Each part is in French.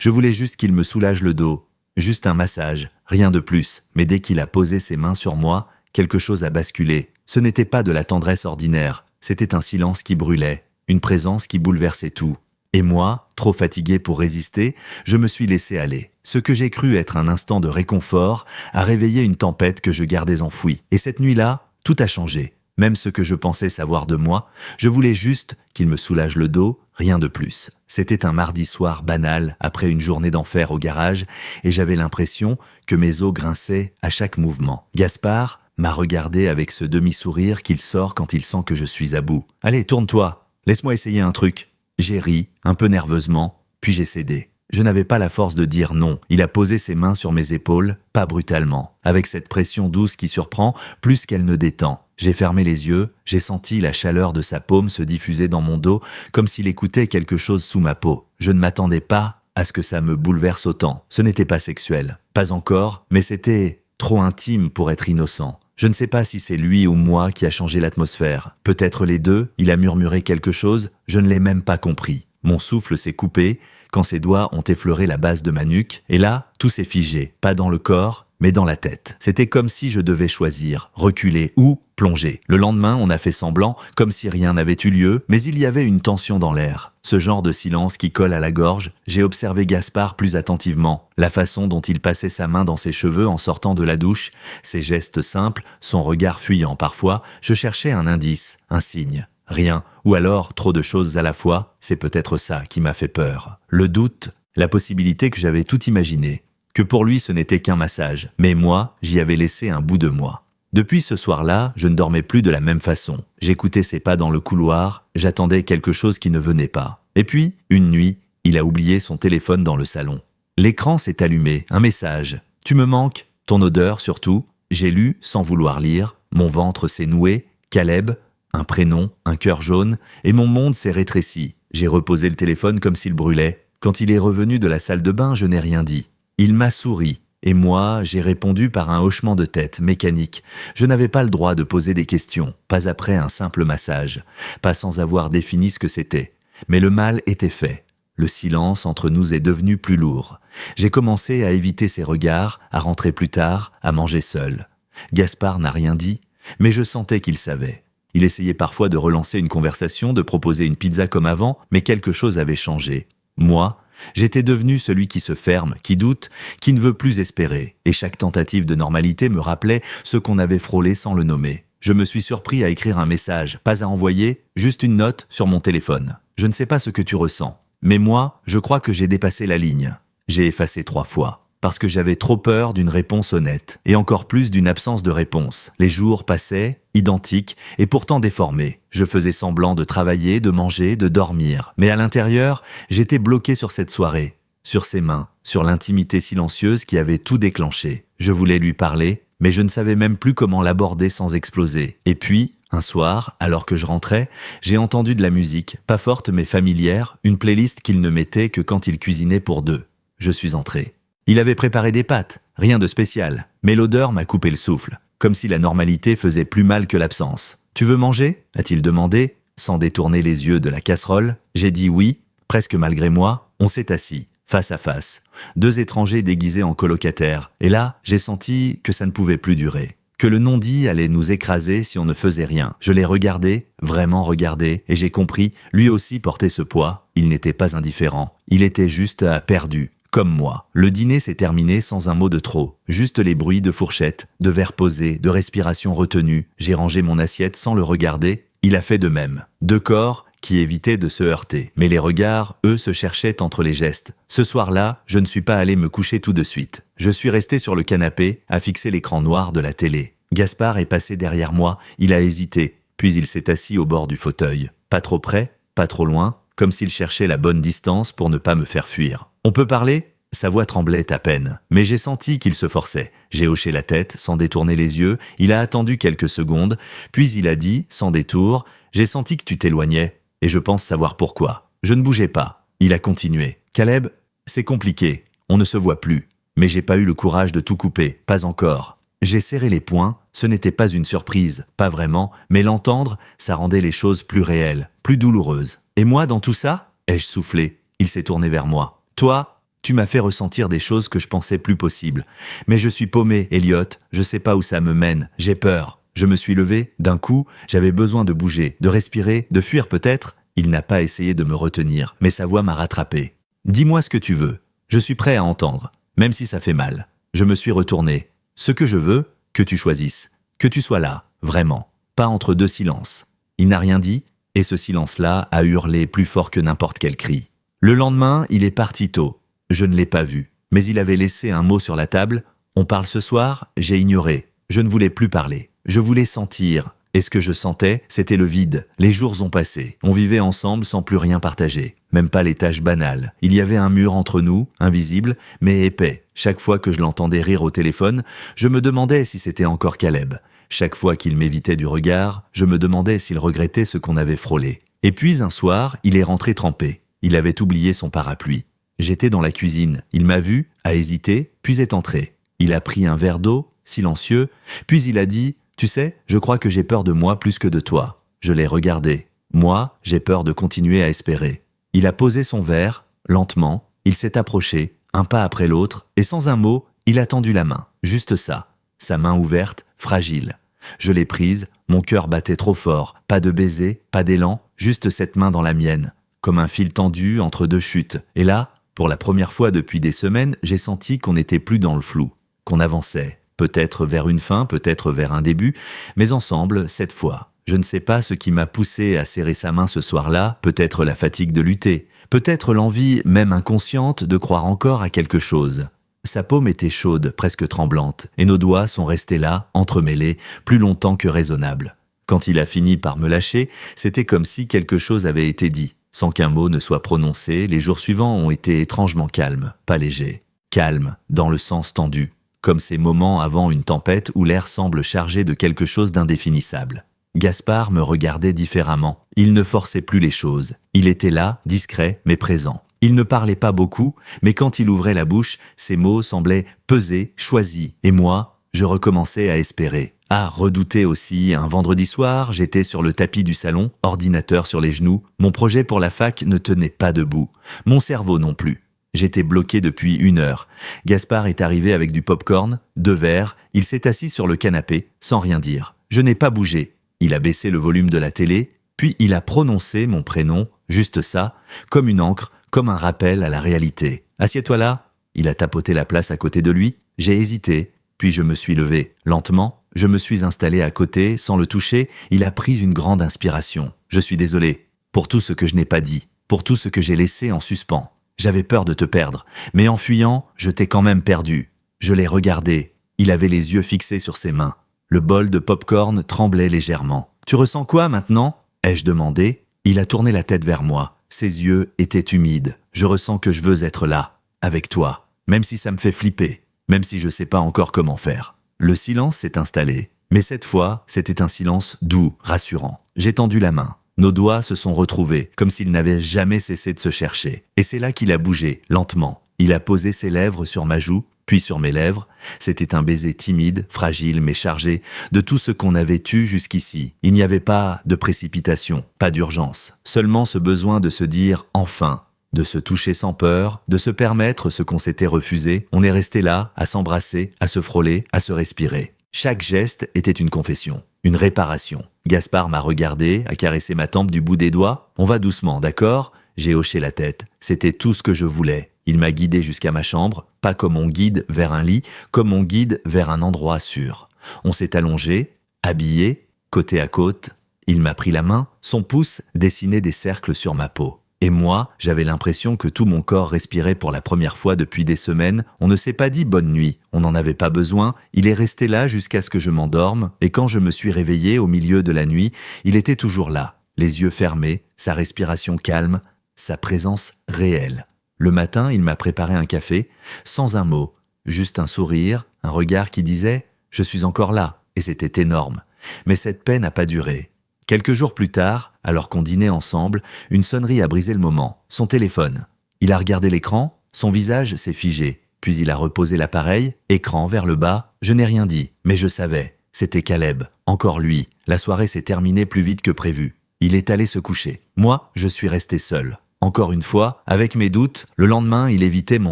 Je voulais juste qu'il me soulage le dos, juste un massage, rien de plus. Mais dès qu'il a posé ses mains sur moi, quelque chose a basculé. Ce n'était pas de la tendresse ordinaire, c'était un silence qui brûlait, une présence qui bouleversait tout. Et moi, trop fatigué pour résister, je me suis laissé aller. Ce que j'ai cru être un instant de réconfort a réveillé une tempête que je gardais enfouie. Et cette nuit-là, tout a changé. Même ce que je pensais savoir de moi, je voulais juste qu'il me soulage le dos, rien de plus. C'était un mardi soir banal, après une journée d'enfer au garage, et j'avais l'impression que mes os grinçaient à chaque mouvement. Gaspard m'a regardé avec ce demi-sourire qu'il sort quand il sent que je suis à bout. « Allez, tourne-toi, laisse-moi essayer un truc. » J'ai ri, un peu nerveusement, puis j'ai cédé. Je n'avais pas la force de dire non. Il a posé ses mains sur mes épaules, pas brutalement, avec cette pression douce qui surprend plus qu'elle ne détend. J'ai fermé les yeux, j'ai senti la chaleur de sa paume se diffuser dans mon dos, comme s'il écoutait quelque chose sous ma peau. Je ne m'attendais pas à ce que ça me bouleverse autant. Ce n'était pas sexuel, pas encore, mais c'était trop intime pour être innocent. Je ne sais pas si c'est lui ou moi qui a changé l'atmosphère. Peut-être les deux, il a murmuré quelque chose, je ne l'ai même pas compris. Mon souffle s'est coupé quand ses doigts ont effleuré la base de ma nuque, et là, tout s'est figé, pas dans le corps, mais dans la tête. C'était comme si je devais choisir, reculer ou plonger. Le lendemain, on a fait semblant, comme si rien n'avait eu lieu, mais il y avait une tension dans l'air. Ce genre de silence qui colle à la gorge, j'ai observé Gaspard plus attentivement. La façon dont il passait sa main dans ses cheveux en sortant de la douche, ses gestes simples, son regard fuyant parfois, je cherchais un indice, un signe. Rien, ou alors trop de choses à la fois, c'est peut-être ça qui m'a fait peur. Le doute, la possibilité que j'avais tout imaginé, que pour lui ce n'était qu'un massage, mais moi, j'y avais laissé un bout de moi. Depuis ce soir-là, je ne dormais plus de la même façon. J'écoutais ses pas dans le couloir, j'attendais quelque chose qui ne venait pas. Et puis, une nuit, il a oublié son téléphone dans le salon. L'écran s'est allumé, un message. « Tu me manques, ton odeur surtout. » J'ai lu, sans vouloir lire, mon ventre s'est noué, Caleb, un prénom, un cœur jaune, et mon monde s'est rétréci. J'ai reposé le téléphone comme s'il brûlait. Quand il est revenu de la salle de bain, je n'ai rien dit. Il m'a souri, et moi, j'ai répondu par un hochement de tête, mécanique. Je n'avais pas le droit de poser des questions, pas après un simple massage, pas sans avoir défini ce que c'était. Mais le mal était fait. Le silence entre nous est devenu plus lourd. J'ai commencé à éviter ses regards, à rentrer plus tard, à manger seul. Gaspard n'a rien dit, mais je sentais qu'il savait. Il essayait parfois de relancer une conversation, de proposer une pizza comme avant, mais quelque chose avait changé. Moi, j'étais devenu celui qui se ferme, qui doute, qui ne veut plus espérer. Et chaque tentative de normalité me rappelait ce qu'on avait frôlé sans le nommer. Je me suis surpris à écrire un message, pas à envoyer, juste une note sur mon téléphone. Je ne sais pas ce que tu ressens, mais moi, je crois que j'ai dépassé la ligne. J'ai effacé 3 fois. Parce que j'avais trop peur d'une réponse honnête, et encore plus d'une absence de réponse. Les jours passaient, identiques, et pourtant déformés. Je faisais semblant de travailler, de manger, de dormir. Mais à l'intérieur, j'étais bloqué sur cette soirée, sur ses mains, sur l'intimité silencieuse qui avait tout déclenché. Je voulais lui parler, mais je ne savais même plus comment l'aborder sans exploser. Et puis, un soir, alors que je rentrais, j'ai entendu de la musique, pas forte mais familière, une playlist qu'il ne mettait que quand il cuisinait pour 2. Je suis entré. Il avait préparé des pâtes, rien de spécial, mais l'odeur m'a coupé le souffle, comme si la normalité faisait plus mal que l'absence. « Tu veux manger ?» a-t-il demandé, sans détourner les yeux de la casserole. J'ai dit oui, presque malgré moi. On s'est assis, face à face, 2 étrangers déguisés en colocataires, et là, j'ai senti que ça ne pouvait plus durer, que le non-dit allait nous écraser si on ne faisait rien. Je l'ai regardé, vraiment regardé, et j'ai compris, lui aussi portait ce poids, il n'était pas indifférent, il était juste perdu. Comme moi. Le dîner s'est terminé sans un mot de trop. Juste les bruits de fourchettes, de verres posés, de respiration retenue. J'ai rangé mon assiette sans le regarder. Il a fait de même. 2 corps qui évitaient de se heurter. Mais les regards, eux, se cherchaient entre les gestes. Ce soir-là, je ne suis pas allé me coucher tout de suite. Je suis resté sur le canapé, à fixer l'écran noir de la télé. Gaspard est passé derrière moi. Il a hésité. Puis il s'est assis au bord du fauteuil. Pas trop près, pas trop loin, comme s'il cherchait la bonne distance pour ne pas me faire fuir. « On peut parler ?» Sa voix tremblait à peine, mais j'ai senti qu'il se forçait. J'ai hoché la tête, sans détourner les yeux, il a attendu quelques secondes, puis il a dit, sans détour, « J'ai senti que tu t'éloignais, et je pense savoir pourquoi. » Je ne bougeais pas. Il a continué. « Caleb, c'est compliqué, on ne se voit plus, mais j'ai pas eu le courage de tout couper, pas encore. » J'ai serré les poings, ce n'était pas une surprise, pas vraiment, mais l'entendre, ça rendait les choses plus réelles, plus douloureuses. « Et moi, dans tout ça ?» ai-je soufflé. Il s'est tourné vers moi. « Toi, Tu m'as fait ressentir des choses que je pensais plus possibles. Mais je suis paumé, Elliot, je sais pas où ça me mène, j'ai peur. Je me suis levé, d'un coup, j'avais besoin de bouger, de respirer, de fuir peut-être. Il n'a pas essayé de me retenir, mais sa voix m'a rattrapé. Dis-moi ce que tu veux. Je suis prêt à entendre, même si ça fait mal. Je me suis retourné. Ce que je veux, que tu choisisses. Que tu sois là, vraiment. Pas entre deux silences. Il n'a rien dit, et ce silence-là a hurlé plus fort que n'importe quel cri. Le lendemain, il est parti tôt. Je ne l'ai pas vu, mais il avait laissé un mot sur la table. On parle ce soir, j'ai ignoré. Je ne voulais plus parler. Je voulais sentir. Et ce que je sentais, c'était le vide. Les jours ont passé. On vivait ensemble sans plus rien partager. Même pas les tâches banales. Il y avait un mur entre nous, invisible, mais épais. Chaque fois que je l'entendais rire au téléphone, je me demandais si c'était encore Caleb. Chaque fois qu'il m'évitait du regard, je me demandais s'il regrettait ce qu'on avait frôlé. Et puis un soir, il est rentré trempé. Il avait oublié son parapluie. J'étais dans la cuisine. Il m'a vu, a hésité, puis est entré. Il a pris un verre d'eau, silencieux, puis il a dit « Tu sais, je crois que j'ai peur de moi plus que de toi. » Je l'ai regardé. Moi, j'ai peur de continuer à espérer. Il a posé son verre, lentement, il s'est approché, un pas après l'autre, et sans un mot, il a tendu la main. Juste ça. Sa main ouverte, fragile. Je l'ai prise, mon cœur battait trop fort. Pas de baiser, pas d'élan, juste cette main dans la mienne. Comme un fil tendu entre deux chutes. Et là, pour la première fois depuis des semaines, j'ai senti qu'on n'était plus dans le flou. Qu'on avançait. Peut-être vers une fin, peut-être vers un début, mais ensemble, cette fois. Je ne sais pas ce qui m'a poussé à serrer sa main ce soir-là, peut-être la fatigue de lutter, peut-être l'envie, même inconsciente, de croire encore à quelque chose. Sa paume était chaude, presque tremblante, et nos doigts sont restés là, entremêlés, plus longtemps que raisonnable. Quand il a fini par me lâcher, c'était comme si quelque chose avait été dit. Sans qu'un mot ne soit prononcé, les jours suivants ont été étrangement calmes, pas légers. Calmes, dans le sens tendu. Comme ces moments avant une tempête où l'air semble chargé de quelque chose d'indéfinissable. Gaspard me regardait différemment. Il ne forçait plus les choses. Il était là, discret, mais présent. Il ne parlait pas beaucoup, mais quand il ouvrait la bouche, ses mots semblaient pesés, choisis. Et moi, je recommençais à espérer. À redouter aussi. Un vendredi soir, j'étais sur le tapis du salon, ordinateur sur les genoux. Mon projet pour la fac ne tenait pas debout. Mon cerveau non plus. J'étais bloqué depuis 1 heure. Gaspard est arrivé avec du pop-corn, 2 verres, il s'est assis sur le canapé, sans rien dire. Je n'ai pas bougé. Il a baissé le volume de la télé, puis il a prononcé mon prénom, juste ça, comme une encre, comme un rappel à la réalité. « Assieds-toi là !» Il a tapoté la place à côté de lui. J'ai hésité, puis je me suis levé. Lentement, je me suis installé à côté, sans le toucher. Il a pris une grande inspiration. Je suis désolé, pour tout ce que je n'ai pas dit, pour tout ce que j'ai laissé en suspens. J'avais peur de te perdre, mais en fuyant, je t'ai quand même perdu. Je l'ai regardé. Il avait les yeux fixés sur ses mains. Le bol de pop-corn tremblait légèrement. « Tu ressens quoi maintenant ?» ai-je demandé. Il a tourné la tête vers moi. Ses yeux étaient humides. Je ressens que je veux être là, avec toi, même si ça me fait flipper, même si je sais pas encore comment faire. Le silence s'est installé, mais cette fois, c'était un silence doux, rassurant. J'ai tendu la main. Nos doigts se sont retrouvés, comme s'ils n'avaient jamais cessé de se chercher. Et c'est là qu'il a bougé, lentement. Il a posé ses lèvres sur ma joue, puis sur mes lèvres. C'était un baiser timide, fragile, mais chargé de tout ce qu'on avait eu jusqu'ici. Il n'y avait pas de précipitation, pas d'urgence. Seulement ce besoin de se dire « enfin », de se toucher sans peur, de se permettre ce qu'on s'était refusé. On est resté là, à s'embrasser, à se frôler, à se respirer. Chaque geste était une confession, une réparation. Gaspard m'a regardé, a caressé ma tempe du bout des doigts. « On va doucement, d'accord ?» J'ai hoché la tête. C'était tout ce que je voulais. Il m'a guidé jusqu'à ma chambre, pas comme on guide vers un lit, comme on guide vers un endroit sûr. On s'est allongé, habillé, côte à côte. Il m'a pris la main, son pouce dessinait des cercles sur ma peau. Et moi, j'avais l'impression que tout mon corps respirait pour la première fois depuis des semaines. On ne s'est pas dit bonne nuit, on n'en avait pas besoin. Il est resté là jusqu'à ce que je m'endorme, et quand je me suis réveillé au milieu de la nuit, il était toujours là, les yeux fermés, sa respiration calme, sa présence réelle. Le matin, il m'a préparé un café, sans un mot, juste un sourire, un regard qui disait « Je suis encore là », et c'était énorme. Mais cette paix n'a pas duré. Quelques jours plus tard, alors qu'on dînait ensemble, une sonnerie a brisé le moment, son téléphone. Il a regardé l'écran, son visage s'est figé, puis il a reposé l'appareil, écran vers le bas. Je n'ai rien dit, mais je savais. C'était Caleb, encore lui. La soirée s'est terminée plus vite que prévu. Il est allé se coucher. Moi, je suis resté seul. Encore une fois, avec mes doutes, le lendemain, il évitait mon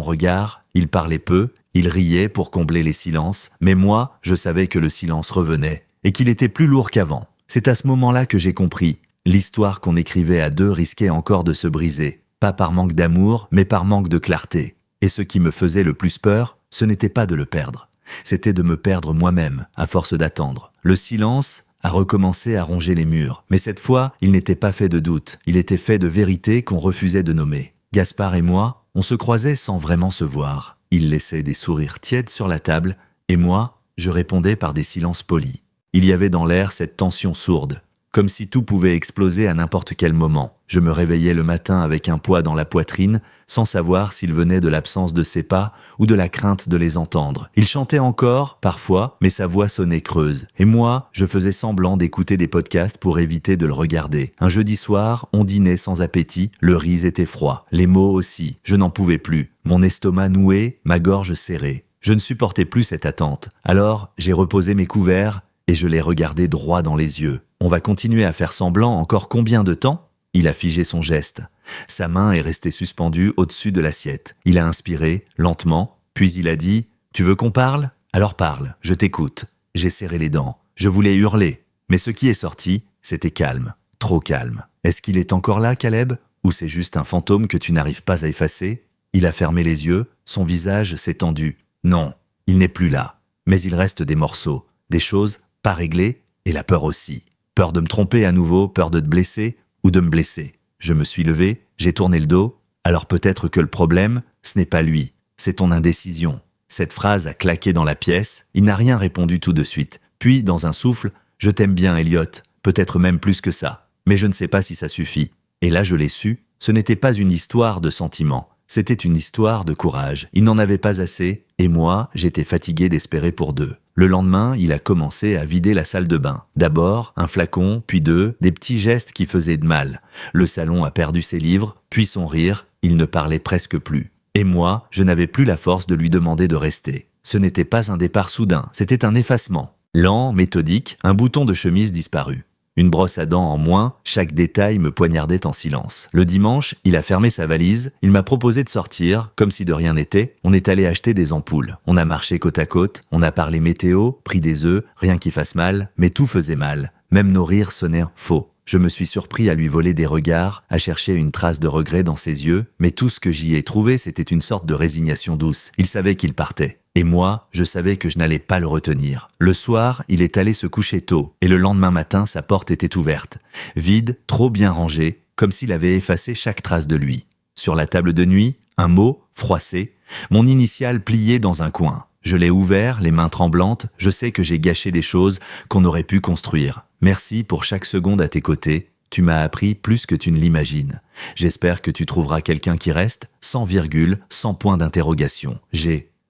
regard, il parlait peu, il riait pour combler les silences, mais moi, je savais que le silence revenait, et qu'il était plus lourd qu'avant. C'est à ce moment-là que j'ai compris. L'histoire qu'on écrivait à deux risquait encore de se briser, pas par manque d'amour, mais par manque de clarté. Et ce qui me faisait le plus peur, ce n'était pas de le perdre. C'était de me perdre moi-même, à force d'attendre. Le silence a recommencé à ronger les murs. Mais cette fois, il n'était pas fait de doute, il était fait de vérité qu'on refusait de nommer. Gaspard et moi, on se croisait sans vraiment se voir. Il laissait des sourires tièdes sur la table, et moi, je répondais par des silences polis. Il y avait dans l'air cette tension sourde, comme si tout pouvait exploser à n'importe quel moment. Je me réveillais le matin avec un poids dans la poitrine, sans savoir s'il venait de l'absence de ses pas ou de la crainte de les entendre. Il chantait encore, parfois, mais sa voix sonnait creuse. Et moi, je faisais semblant d'écouter des podcasts pour éviter de le regarder. Un jeudi soir, on dînait sans appétit, le riz était froid, les mots aussi. Je n'en pouvais plus. Mon estomac noué, ma gorge serrée. Je ne supportais plus cette attente. Alors, j'ai reposé mes couverts et je l'ai regardé droit dans les yeux. On va continuer à faire semblant encore combien de temps ? Il a figé son geste. Sa main est restée suspendue au-dessus de l'assiette. Il a inspiré, lentement, puis il a dit « Tu veux qu'on parle ? Alors parle, je t'écoute. » J'ai serré les dents. Je voulais hurler. Mais ce qui est sorti, c'était calme. Trop calme. Est-ce qu'il est encore là, Caleb ? Ou c'est juste un fantôme que tu n'arrives pas à effacer ? Il a fermé les yeux, son visage s'est tendu. Non, il n'est plus là. Mais il reste des morceaux, des choses pas réglées, et la peur aussi. Peur de me tromper à nouveau, peur de te blesser ou de me blesser. Je me suis levé, j'ai tourné le dos. Alors peut-être que le problème, ce n'est pas lui, c'est ton indécision. Cette phrase a claqué dans la pièce, il n'a rien répondu tout de suite. Puis, dans un souffle, je t'aime bien, Elliot, peut-être même plus que ça. Mais je ne sais pas si ça suffit. Et là, je l'ai su, ce n'était pas une histoire de sentiments. C'était une histoire de courage. Il n'en avait pas assez, et moi, j'étais fatigué d'espérer pour deux. Le lendemain, il a commencé à vider la salle de bain. D'abord, un flacon, puis deux, des petits gestes qui faisaient de mal. Le salon a perdu ses livres, puis son rire, il ne parlait presque plus. Et moi, je n'avais plus la force de lui demander de rester. Ce n'était pas un départ soudain, c'était un effacement. Lent, méthodique, un bouton de chemise disparu. Une brosse à dents en moins, chaque détail me poignardait en silence. Le dimanche, il a fermé sa valise, il m'a proposé de sortir, comme si de rien n'était. On est allé acheter des ampoules. On a marché côte à côte, on a parlé météo, pris des œufs, rien qui fasse mal, mais tout faisait mal. Même nos rires sonnaient faux. Je me suis surpris à lui voler des regards, à chercher une trace de regret dans ses yeux, mais tout ce que j'y ai trouvé, c'était une sorte de résignation douce. Il savait qu'il partait. Et moi, je savais que je n'allais pas le retenir. Le soir, il est allé se coucher tôt, et le lendemain matin, sa porte était ouverte. Vide, trop bien rangée, comme s'il avait effacé chaque trace de lui. Sur la table de nuit, un mot, froissé, mon initiale pliée dans un coin. Je l'ai ouvert, les mains tremblantes, je sais que j'ai gâché des choses qu'on aurait pu construire. Merci pour chaque seconde à tes côtés. Tu m'as appris plus que tu ne l'imagines. J'espère que tu trouveras quelqu'un qui reste, sans virgule, sans point d'interrogation.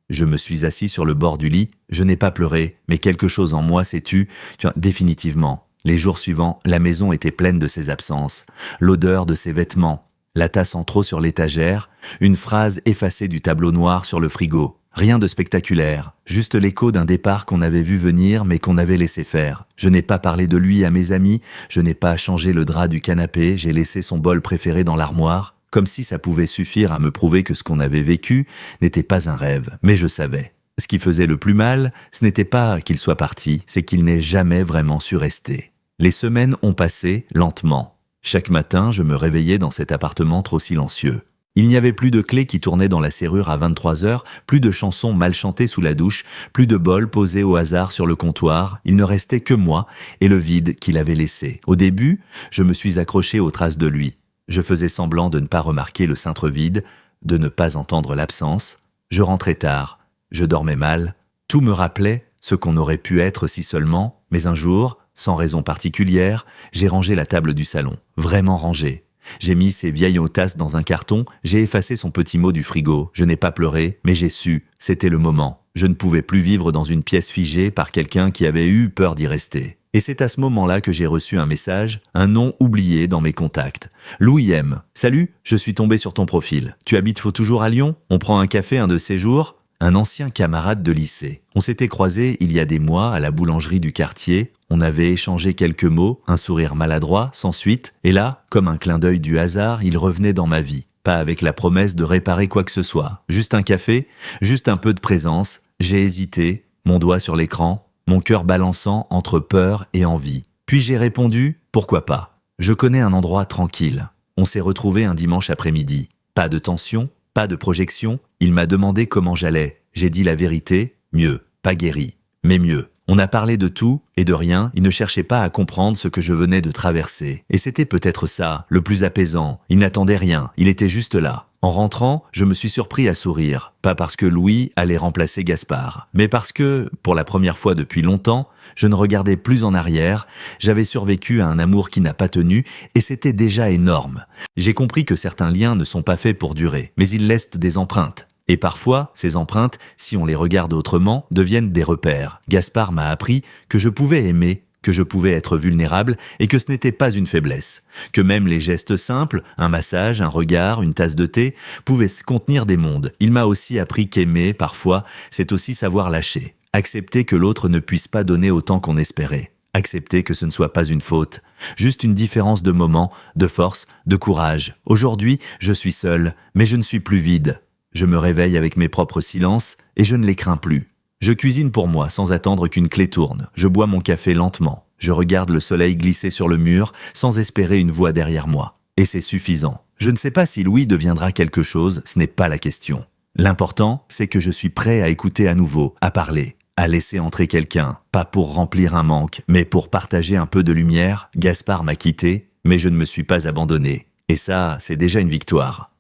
Je me suis assis sur le bord du lit, je n'ai pas pleuré, mais quelque chose en moi s'est tu vois, définitivement. Les jours suivants, la maison était pleine de ses absences, l'odeur de ses vêtements, la tasse en trop sur l'étagère, une phrase effacée du tableau noir sur le frigo. Rien de spectaculaire, juste l'écho d'un départ qu'on avait vu venir mais qu'on avait laissé faire. Je n'ai pas parlé de lui à mes amis, je n'ai pas changé le drap du canapé, j'ai laissé son bol préféré dans l'armoire, comme si ça pouvait suffire à me prouver que ce qu'on avait vécu n'était pas un rêve, mais je savais. Ce qui faisait le plus mal, ce n'était pas qu'il soit parti, c'est qu'il n'ait jamais vraiment su rester. Les semaines ont passé lentement. Chaque matin, je me réveillais dans cet appartement trop silencieux. Il n'y avait plus de clés qui tournaient dans la serrure à 23h, plus de chansons mal chantées sous la douche, plus de bols posés au hasard sur le comptoir. Il ne restait que moi et le vide qu'il avait laissé. Au début, je me suis accroché aux traces de lui. Je faisais semblant de ne pas remarquer le cintre vide, de ne pas entendre l'absence. Je rentrais tard, je dormais mal. Tout me rappelait ce qu'on aurait pu être si seulement, mais un jour, sans raison particulière, j'ai rangé la table du salon, vraiment rangée. J'ai mis ses vieilles tasses dans un carton, j'ai effacé son petit mot du frigo. Je n'ai pas pleuré, mais j'ai su, c'était le moment. Je ne pouvais plus vivre dans une pièce figée par quelqu'un qui avait eu peur d'y rester. Et c'est à ce moment-là que j'ai reçu un message, un nom oublié dans mes contacts. Louis M. Salut, je suis tombé sur ton profil. Tu habites toujours à Lyon ? On prend un café un de ces jours ? un ancien camarade de lycée. On s'était croisés il y a des mois à la boulangerie du quartier, on avait échangé quelques mots, un sourire maladroit, sans suite, et là, comme un clin d'œil du hasard, il revenait dans ma vie. Pas avec la promesse de réparer quoi que ce soit. Juste un café, juste un peu de présence. J'ai hésité, mon doigt sur l'écran, mon cœur balançant entre peur et envie. Puis j'ai répondu, pourquoi pas. Je connais un endroit tranquille. On s'est retrouvés un dimanche après-midi. Pas de tension, pas de projection. Il m'a demandé comment j'allais. J'ai dit la vérité, mieux, pas guéri, mais mieux. On a parlé de tout et de rien, il ne cherchait pas à comprendre ce que je venais de traverser. Et c'était peut-être ça, le plus apaisant. Il n'attendait rien, il était juste là. En rentrant, je me suis surpris à sourire. Pas parce que Louis allait remplacer Gaspard, mais parce que, pour la première fois depuis longtemps, je ne regardais plus en arrière, j'avais survécu à un amour qui n'a pas tenu, et c'était déjà énorme. J'ai compris que certains liens ne sont pas faits pour durer, mais ils laissent des empreintes. Et parfois, ces empreintes, si on les regarde autrement, deviennent des repères. Gaspard m'a appris que je pouvais aimer, que je pouvais être vulnérable et que ce n'était pas une faiblesse. Que même les gestes simples, un massage, un regard, une tasse de thé, pouvaient contenir des mondes. Il m'a aussi appris qu'aimer, parfois, c'est aussi savoir lâcher. Accepter que l'autre ne puisse pas donner autant qu'on espérait. Accepter que ce ne soit pas une faute. Juste une différence de moment, de force, de courage. Aujourd'hui, je suis seul, mais je ne suis plus vide. Je me réveille avec mes propres silences et je ne les crains plus. Je cuisine pour moi sans attendre qu'une clé tourne. Je bois mon café lentement. Je regarde le soleil glisser sur le mur sans espérer une voix derrière moi. Et c'est suffisant. Je ne sais pas si Louis deviendra quelque chose, ce n'est pas la question. L'important, c'est que je suis prêt à écouter à nouveau, à parler, à laisser entrer quelqu'un, pas pour remplir un manque, mais pour partager un peu de lumière. Gaspard m'a quitté, mais je ne me suis pas abandonné. Et ça, c'est déjà une victoire.